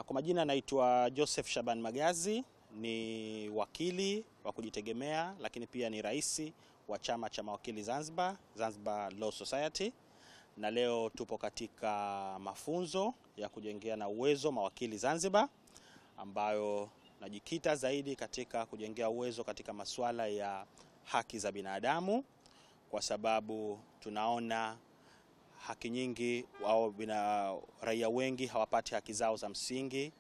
Kwa majina naitwa Joseph Shaban Magazi, ni wakili wa kujitegemea, lakini pia ni rais wa chama cha mawakili Zanzibar, Zanzibar Law Society. Na leo tupo katika mafunzo ya kujengea na uwezo mawakili Zanzibar, ambayo najikita zaidi katika kujengea uwezo katika masuala ya haki za binadamu, kwa sababu tunaona haki nyingi au raia wengi hawapati haki zao za msingi,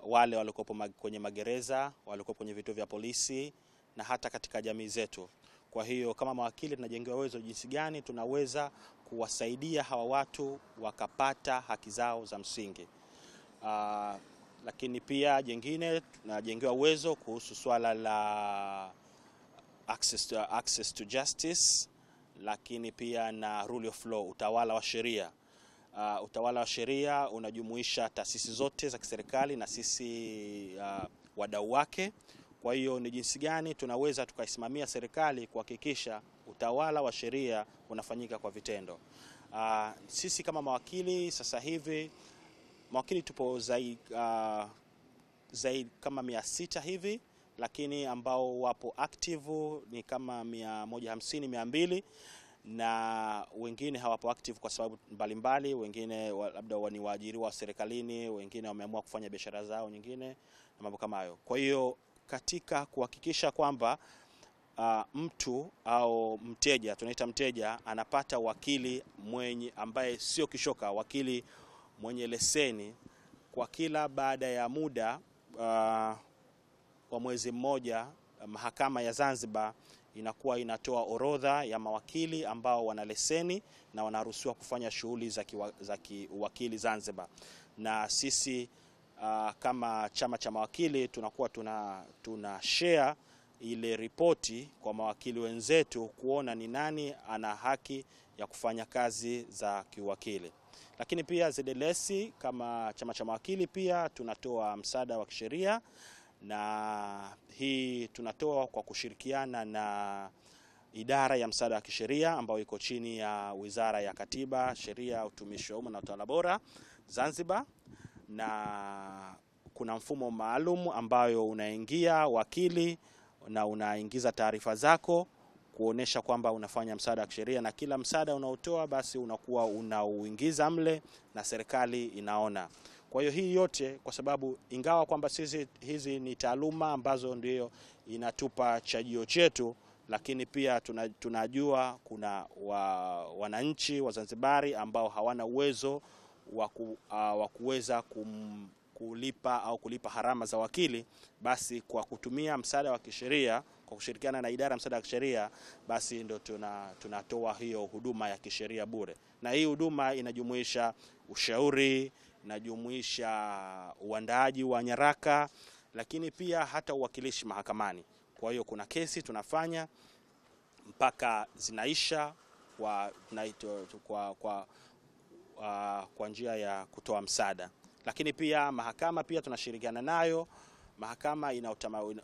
wale walikopo kwenye magereza, walikopo kwenye vituo vya polisi na hata katika jamii zetu. Kwa hiyo kama mawakili tunajengewa uwezo jinsi gani tunaweza kuwasaidia hawa watu wakapata haki zao za msingi. Lakini pia jengine tunajengewa uwezo kuhusu swala la access to justice, lakini pia na rule of law, utawala wa sheria. Utawala wa sheria unajumuisha taasisi zote za kiserikali na sisi wadau wake. Kwa hiyo ni jinsi gani tunaweza tukaisimamia serikali kuhakikisha utawala wa sheria unafanyika kwa vitendo. Sisi kama mawakili sasa hivi mawakili tupo zaidi kama 600 hivi, lakini ambao wapo active ni kama 150 200, na wengine hawapo active kwa sababu mbalimbali. Wengine labda ni waajiriwa wa serikalini, wengine wameamua kufanya biashara zao nyingine na mambo kama hayo. Kwa hiyo katika kuhakikisha kwamba mtu au mteja, tunaita mteja, anapata wakili ambaye sio kishoka, wakili mwenye leseni, kwa kila baada ya muda wa mwezi mmoja, mahakama ya Zanzibar inakuwa inatoa orodha ya mawakili ambao wana leseni na wanaruhusiwa kufanya shughuli za kiwakili Zanzibar. Na sisi kama chama cha mawakili tunakuwa tuna share ile ripoti kwa mawakili wenzetu kuona ni nani ana haki ya kufanya kazi za kiwakili. Lakini pia ZLS kama chama cha mawakili pia tunatoa msaada wa kisheria, na hii tunatoa kwa kushirikiana na idara ya msaada wa kisheria ambayo iko chini ya Wizara ya Katiba, Sheria, Utumishi wa Umma na Utawala Bora Zanzibar. Na kuna mfumo maalum ambayo unaingia wakili na unaingiza taarifa zako kuonesha kwamba unafanya msaada wa kisheria, na kila msaada unaotoa basi unakuwa unauingiza mle na serikali inaona. Kwa hiyo hii yote kwa sababu ingawa kwamba sisi hizi ni taaluma ambazo ndio inatupa chajio chetu, lakini pia tunajua kuna wananchi wa Zanzibari ambao hawana uwezo wa kuweza kulipa harama za wakili. Basi kwa kutumia msaada wa kisheria, kwa kushirikiana na idara ya msaada wa kisheria, basi ndio tunatoa hiyo huduma ya kisheria bure. Na hii huduma inajumuisha ushauri, inajumuisha uandaaji wa nyaraka, lakini pia hata uwakilishi mahakamani. Kwa hiyo kuna kesi tunafanya mpaka zinaisha kwa njia ya kutoa msaada. Lakini pia mahakama pia tunashirikiana nayo. Mahakama ina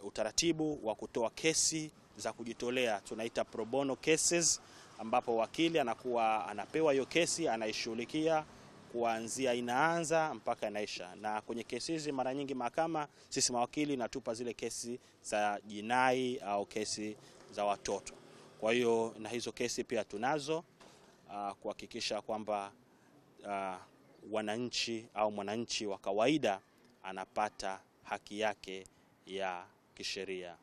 utaratibu wa kutoa kesi za kujitolea, tunaita pro bono cases, ambapo wakili anakuwa anapewa hiyo kesi, anaishughulikia kuanzia inaanza mpaka inaisha. Na kwenye kesi hizi mara nyingi mahakama sisi mawakili natupa zile kesi za jinai au kesi za watoto. Kwa hiyo na hizo kesi pia tunazo kuhakikisha kwamba wananchi au mwananchi wa kawaida anapata haki yake ya kisheria.